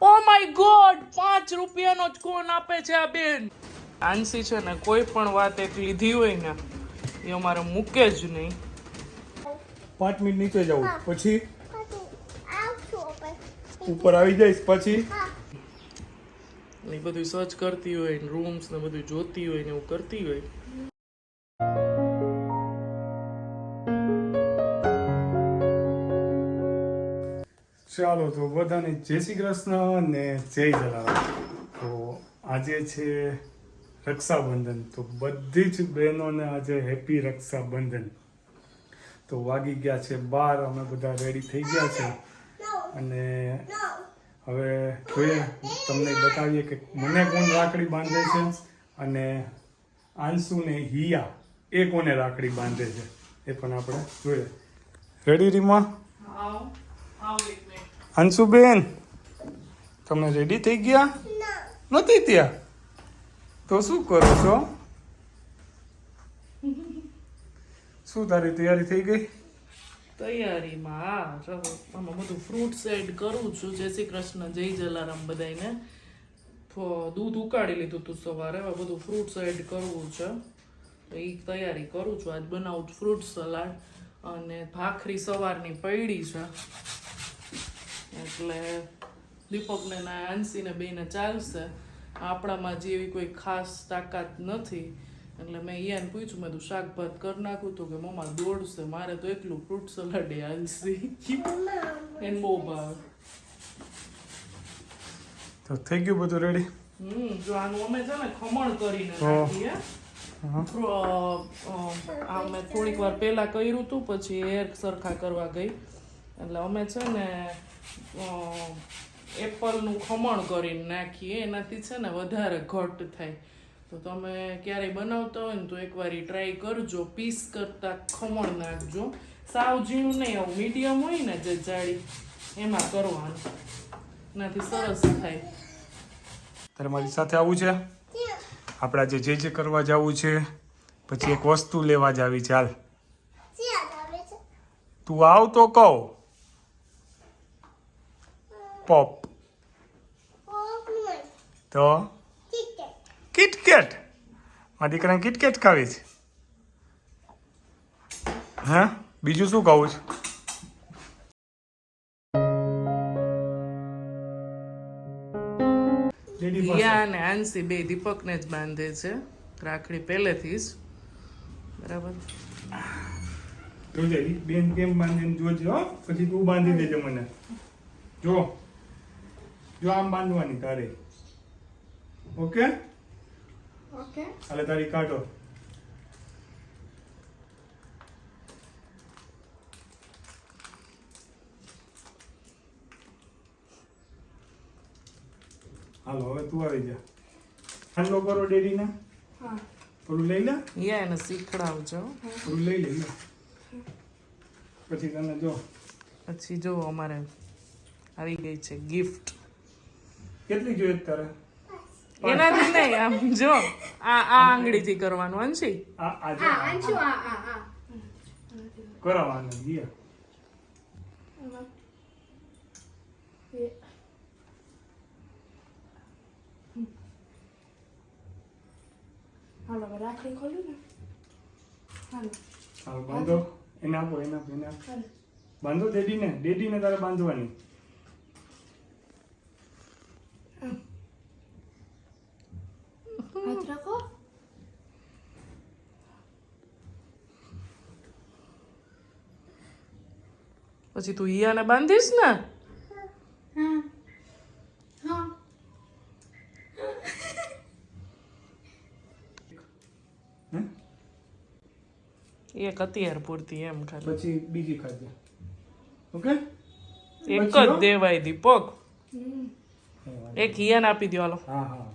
Oh my God, 5 રૂપિયાનો જ કોન આપે છે આ બેન. આંસી છે ને કોઈ પણ વાત એક લીધી હોય ને એ અમારે મૂકે જ નહીં. 5 મિનિટ નીચે જવું પછી ઉપર આવી જઈશ પછી એ બધું સર્ચ કરતી હોય ને રૂમ્સ ને બધું જોતી હોય ને એવું કરતી હોય. ચાલો તો બધાને જય શ્રી કૃષ્ણ ને જય જલારામ. તો આજે છે રક્ષાબંધન, તો બધી જ બહેનોને આજે હેપી રક્ષાબંધન. તો વાગી ગયા છે 12, અમે બધા રેડી થઈ ગયા છે અને હવે જોઈએ તમને બતાવીએ કે મને કોણ રાખડી બાંધે છે અને આંસુ ને હિયા એ કોને રાખડી બાંધે છે એ પણ આપણે જોઈએ. રેડી રીમા? અંશુબેન તમે રેડી થઈ ગયા? નથી ત્યાં તો શું કરો છો? શું તારી તૈયારી થઈ ગઈ? તૈયારીમાં આમાં બધું ફ્રૂટ્સ એડ કરું છું. જય શ્રી કૃષ્ણ, જય જલારામ બધાને. દૂધ ઉકાળી લીધું હતું સવારે, હવે બધું ફ્રૂટ્સ એડ કરવું છે તો એ તૈયારી કરું છું. આજ બનાવું છું ફ્રૂટ સલાડ અને ભાખરી સવારની પડી છે એટલે દીપકને ના આંસીને બેને ચાલશે. આપણામાં જે એવી કોઈ ખાસ તાકાત નથી એટલે મેં ઈયાને પૂછ્યું, મેં તું શાક ભાત કરી નાખું તો કે મમ્મા દોડશે, મારે તો એટલું ફ્રૂટ સલાડ આંસી એને બહુ ભાવે. તો થઈ ગયું બધું રેડી? જો આનું અમે છે ને ખમણ કરીને નાખીએ. આ મેં થોડીક વાર પહેલા કર્યું હતું, પછી હેર સરખા કરવા ગઈ એટલે અમે છે ને એપલનું ખમણ કરીને નાખીએ, એનાથી છે ને વધારે ઘટ થાય. તો તમે ક્યારેય બનાવતા હોય ને તો એકવાર ટ્રાય કરજો. પીસ કરતા ખમણ નાખજો, સાવ ઝીણું નહીં, આવું મીડિયમ હોય ને જે જાડી એમાં કરવાનું, એનાથી સરસ થાય. તારે મારી સાથે આવવું છે? આપણે આજે જે કરવા જવું છે, પછી એક વસ્તુ લેવા જ આવી છે. હાલ તું આવ તો કહું. પોપ તો કિટકેટ, મારા દીકરાને કિટકેટ ખાવી છે. હા, બીજું શું ખાવું છે? હિયા અને આંસી બે દીપકને જ બાંધે છે રાખડી પહેલેથી જ, બરાબર? જોજે બેન કેમ બાંધે જોજે હો, પછી તું બાંધી દેજે મને. જો જો આમ બાંધવાની તારે. Okay okay. હાલે તારી કાઢો. હાલો હવે તું આવી જા. હાલો કરો ડેડીના. હા. થોડું લઈ લે. હિયા એને શીખડાવજો. થોડું લઈ લે. પછી તને જો પછી જો અમારે આવી ગઈ છે ગિફ્ટ. કેટલી જોઈએ તારે? એનાથી નહીં, આમ જો આ આંગળીથી કરવાનું. અંશી આ આ અંશુ આ કરાવવાનું ગયા. હાલો હવે રાખડી ખોલું ને. હાલો હાલો બાંધો. એને આપો, એને આપો, એને આપો. બાંધો ડેડીને તારે બાંધવાની. હાથ રાખો. પછી તું હિયાને બાંધીશ ને? હા હા. એક અત્યાર પૂરતી એમ ખાલી, પછી બીજી ખાજે. ઓકે, એક જ દેવાય દીપક. એક હિયાને આપી દો. હાલો હા હા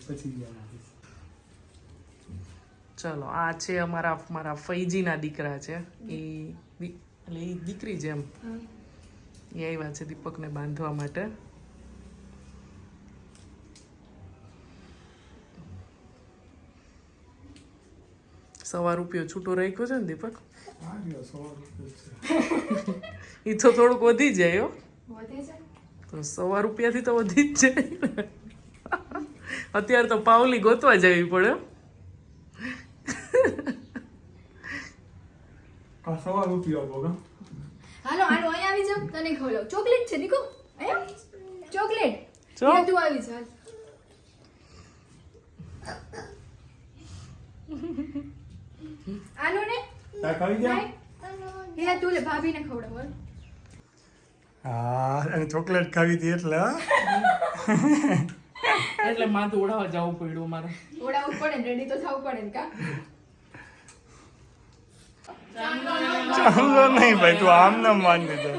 પછી ગયા. ચલો, આ છે મારા ફૈજીના દીકરા છે, એટલે એ દીકરી જેમ એ આવ્યા છે દીપકને બાંધવા માટે. ₹100 છૂટો રાખ્યો છે ને દીપક? એ તો થોડુંક વધી જાય હો. વધે છે? તો 100 રૂપિયાથી તો વધી જ જાય ને. અત્યારે તો પાવલી ગોતવા જવી પડે. આ 100 રૂપિયા બોલો. હાલો હાલો અહીંયા આવી જાવ તને ખવડાવ ચોકલેટ છે દીકો આયો ચોકલેટ ચો. અહીંયા તું આવી જા આનો ને તા ખાવી ગયા? હે તું લે ભાભીને ખવડાવ બોલ હા અને ચોકલેટ ખાવી હતી એટલે હા? એટલે માથું ઉડાવવા જવું પડ્યું મારે. ઓડાવું પડે ને રેડી તો થવું પડે ને કા ચાલો નહીં ભાઈ તું આમ ના માન દીધો.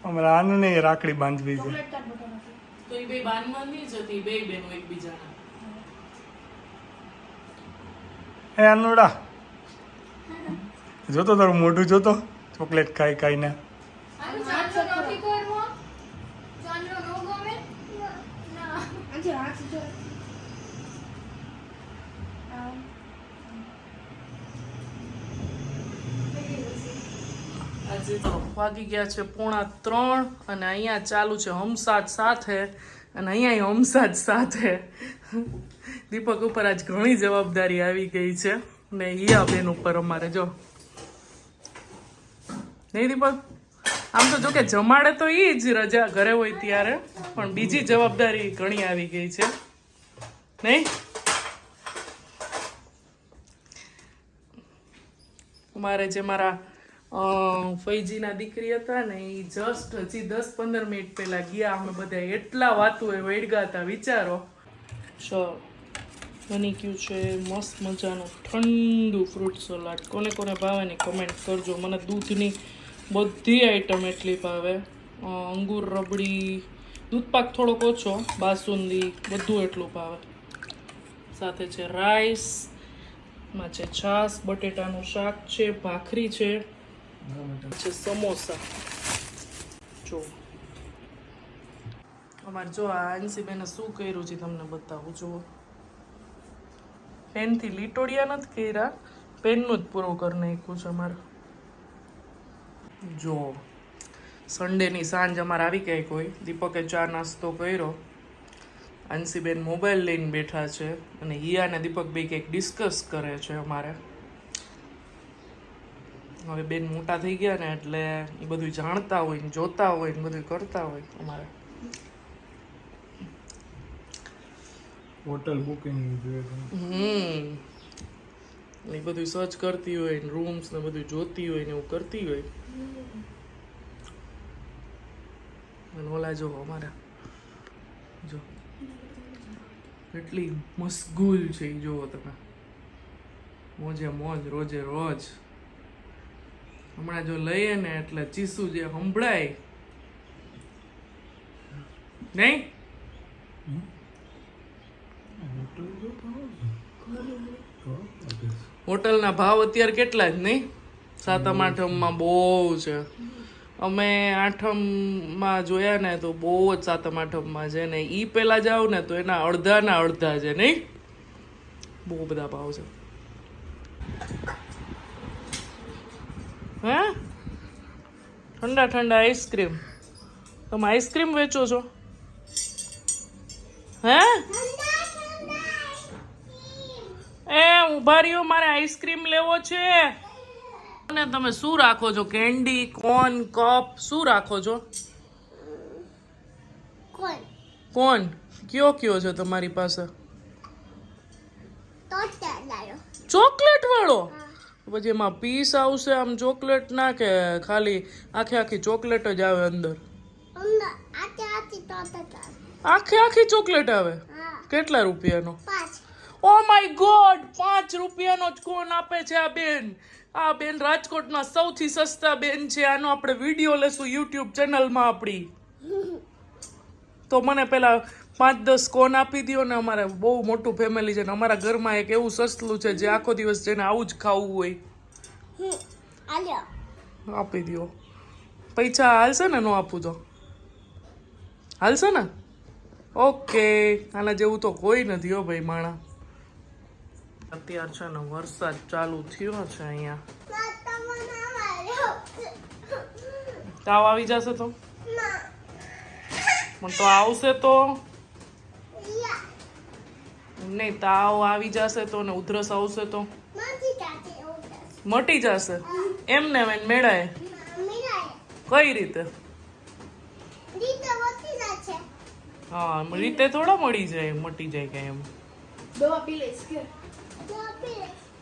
અમારે આનું નહીં રાખડી બાંધવી છે. તો એ બે બાનમાં નહીં જતી, બે બેનો એકબીજાના. એ અનુડા જોતો તારું મોઢું જોતો ચોકલેટ ખાઈ ખાઈને. આનું ચાંદલો નથી કરવો ચાંદલો નો ગમે ના આજે રાખ જો આજે તો વાગી ગયા છે 2:45 અને અહીંયા ચાલુ છે હમસાથ સાથે અને અહીંયા હમસાથ સાથે. દીપક ઉપર આજ ઘણી જવાબદારી આવી ગઈ છે ને હિયા બેન ઉપર અમારે જો નહીં દીપક. આમ તો જો કે જમાડે તો ઈ જ રજા ઘરે હોય ત્યારે, પણ બીજી જવાબદારી ઘણી આવી ગઈ છે નહીં. મારે જે મારા ફૈજીના દીકરી હતા ને એ જસ્ટ હજી 10-15 મિનિટ પહેલા ગયા. અમે બધા એટલા વાતું એ વળગા હતા વિચારો. બની ગયું છે મસ્ત મજાનું ઠંડુ ફ્રૂટ સલાડ. કોને કોને ભાવે ને કમેન્ટ કરજો. મને દૂધની બધી આઈટમ એટલી ભાવે. અંગૂર રબડી, દૂધપાક થોડોક ઓછો, બાસુંદી બધું એટલું ભાવે. સાથે છે રાઈસ, માં છે છાશ, બટેટાનું શાક છે, ભાખરી છે, સમોસા. જો અમારે જો આ અંશીબેને શું કર્યું છે તમને બતાવું. જુઓ પેનથી લીટોડિયા નથી કર્યા, પેનનું જ પૂરું કરી નાખ્યું છે અમારે. જો સન્ડેની સાંજ અમારે આવી ગઈ. કોઈ દીપકે ચા નાસ્તો કર્યો, અંશીબેન મોબાઈલ લઈને બેઠા છે અને હિયા અને દીપક બે કંઈક ડિસ્કસ કરે છે અમારે. હવે બેન મોટા થઈ ગયા ને એટલે એ બધું જાણતા હોય ને જોતા હોય ને બધું કરતા હોય અમારે. હોટલ બુકિંગ એ બધું સર્ચ કરતી હોય ને રૂમ્સ ને બધું જોતી હોય ને એવું કરતી હોય. અને ઓલા જો અમારા જો એટલી મશગુલ છે એ જુઓ તમે. મોજે મોજ રોજે રોજ. હમણાં જો લઈએ ને એટલે ચીસું જે સંભળાય નહીં. હોટલના ભાવ અત્યારે કેટલા જ નહીં. 7મ 8મમાં બહુ છે. અમે 8મમાં જોયા ને તો બહુ જ 7મ 8મમાં છે ને ઈ પેલા જાવ ને તો એના અડધાના અડધા છે નહીં. બહુ બધા ભાવ છે. હે ઠંડા ઠંડા આઈસ્ક્રીમ. તમે આઈસ્ક્રીમ વેચો છો હે? એ ઉભા રહ્યો, મારે આઈસ્ક્રીમ લેવો છે. અને તમે શું રાખો છો? કેન્ડી, કોન, કપ શું રાખો છો? કોન કયો કયો છે તમારી પાસે? ચોકલેટ વાળો? પછી એમાં પીસ આવશે આમ ચોકલેટ ના કે ખાલી આખી આખી ચોકલેટ જ આવે અંદર? આખી આખી ચોકલેટ આવે? કેટલા રૂપિયાનો? ઓ માય ગોડ, 5 રૂપિયાનો જ કોન આપે છે આ બેન. આ બેન રાજકોટમાં સૌથી સસ્તા બેન છે. આનો આપણે વિડીયો લેશું યુટ્યુબ ચેનલમાં આપણી. તો મને પેલા 5-10 કોન આપી દો ને. અમારે બહુ મોટું ફેમિલી છે ને અમારા ઘરમાં એક એવું સસલું છે જે આખો દિવસ જેને આવું જ ખાવું હોય. આપી દો. પૈસા હાલશે ને? નો આપું તો હાલશે ને? ઓકે. આના જેવું તો કોઈ નથી હો ભાઈ માણા. અત્યારે છે ને વરસાદ ચાલુ થયો છે અહીંયા. તાવ આવી જશે તો? પણ તો આવશે તો નહીં, તાવ આવી જશે તો ને ઉધરસ આવશે તો મટી જશે એમને એમ મેળાએ કઈ રીતે? હા, રીતે થોડા મળી જાય, મટી જાય કે એમ. દવા પી લઈશ કે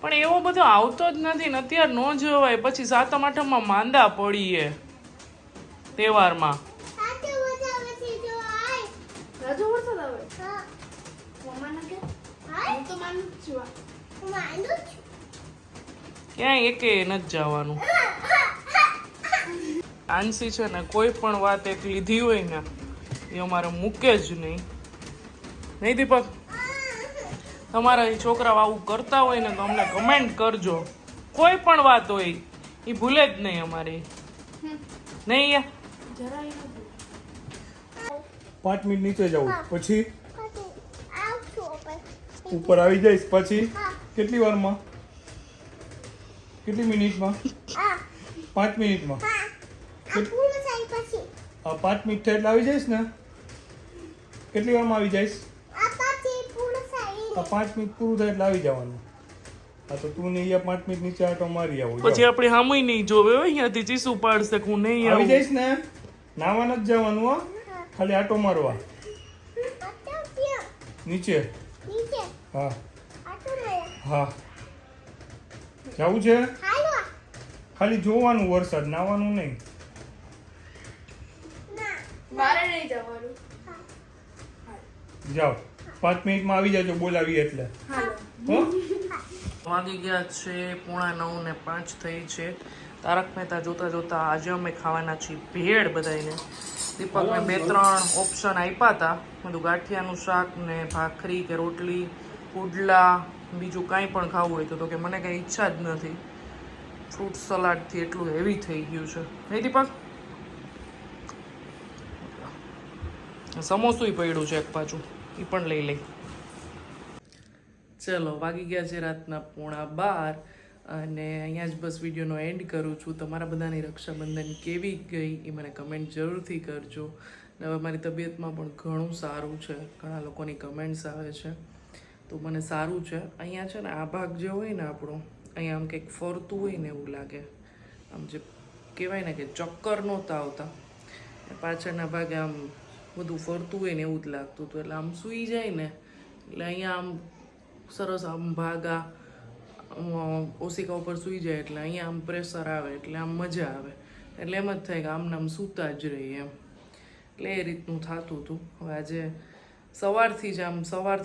પણ એવો બધો આવતો જ નથી ને અત્યારે નો જવાય, પછી 7મ 8મમાં માંદા પડીએ તહેવારમાં. રાજુ વરસાદ આવે મમ્માને કે હું તો માનું જ છું ક્યાંય એકે નથી જવાનું. આંસી છે ને કોઈ પણ વાત એક લીધી હોય ને એ અમારે મૂકે જ નહીં. નહીં દીપક? તમારા એ છોકરાઓ આવું કરતા હોય ને તો અમને કમેન્ટ કરજો. કોઈ પણ વાત હોય એ ભૂલે જ નહીં અમારી. નહીં યા જરાય નથી 5 મિનિટ નીચે જાઉં પછી ઉપર આવી જઈશ પછી કેટલી વારમાં? કેટલી મિનિટમાં? 5 મિનિટમાં. 5 મિનિટ થાય એટલે આવી જઈશ ને? કેટલી વારમાં આવી જઈશ? 5 મિનિટ પૂરું થાય એટલે આવી જવાનું. હા તો તું ને અહીંયા 5 મિનિટ નીચે આટો મારી આવું. પછી આપણે હામુય નહીં જોવે હોય, અહીંયાથી ચીસુ પાડશે કે હું નહીં આવી આવું. જઈશ ને? નાવા નથી જવાનું હો, ખાલી આટો મારવા નીચે. હા હા જવું છે? ખાલી જોવાનું વરસાદ, નાવાનું નહીં. મારે નહીં જવાનું જાઓ 5 મિનિટમાં આવી જાજો, બોલાવી એટલે. હાલો હો? વાગી ગયા છે 8:45 ને 5 થઈ છે. તારક મહેતા જોતા જોતા આજે અમે ખાવાના છીએ ભેળ બધાને. દીપકને 2-3 ઓપ્શન આપ્યા હતા, બધું ગાંઠિયાનું શાક ને ભાખરી કે રોટલી, પુડલા, બીજું કાંઈ પણ ખાવું હોય તો કે મને કાંઈ ઈચ્છા જ નથી. ફ્રૂટ સલાડથી એટલું હેવી થઈ ગયું છે. નહીં દીપક? સમોસું પડ્યું છે એક પાછું, એ પણ લઈ લઈ. ચલો વાગી ગયા છે રાતના 11:15 અને અહીંયા જ બસ વિડીયોનો એન્ડ કરું છું. તમારા બધાની રક્ષાબંધન કેવી ગઈ એ મને કમેન્ટ જરૂરથી કરજો. ને હવે મારી તબિયતમાં પણ ઘણું સારું છે, ઘણા લોકોની કમેન્ટ્સ આવે છે તો મને સારું છે. અહીંયા છે ને આ ભાગ જે હોય ને આપણો, અહીંયા આમ કંઈક ફરતું હોય ને એવું લાગે, આમ જે કહેવાય ને કે ચક્કર નહોતા આવતા, પાછળના ભાગે આમ બધું ફરતું હોય ને એવું જ લાગતું હતું. એટલે આમ સૂઈ જાય ને એટલે અહીંયા આમ સરસ આમ ભાગા ઓશિકા ઉપર સૂઈ જાય એટલે અહીંયા આમ પ્રેશર આવે એટલે આમ મજા આવે. એટલે એમ જ થાય કે આમને આમ સૂતા જ રહીએ એમ. એટલે એ રીતનું થતું હતું. હવે આજે સવારથી જ આમ સવાર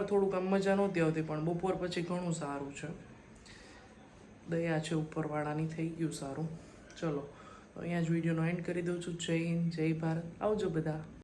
થોડુંક આમ મજા નહોતી આવતી, પણ બપોર પછી ઘણું સારું છે. દયા છે ઉપરવાળાની, થઈ ગયું સારું. ચલો અહીંયા જ વિડીયોનો એન્ડ કરી દઉં છું. જય હિન્દ, જય ભારત, આવજો બધા.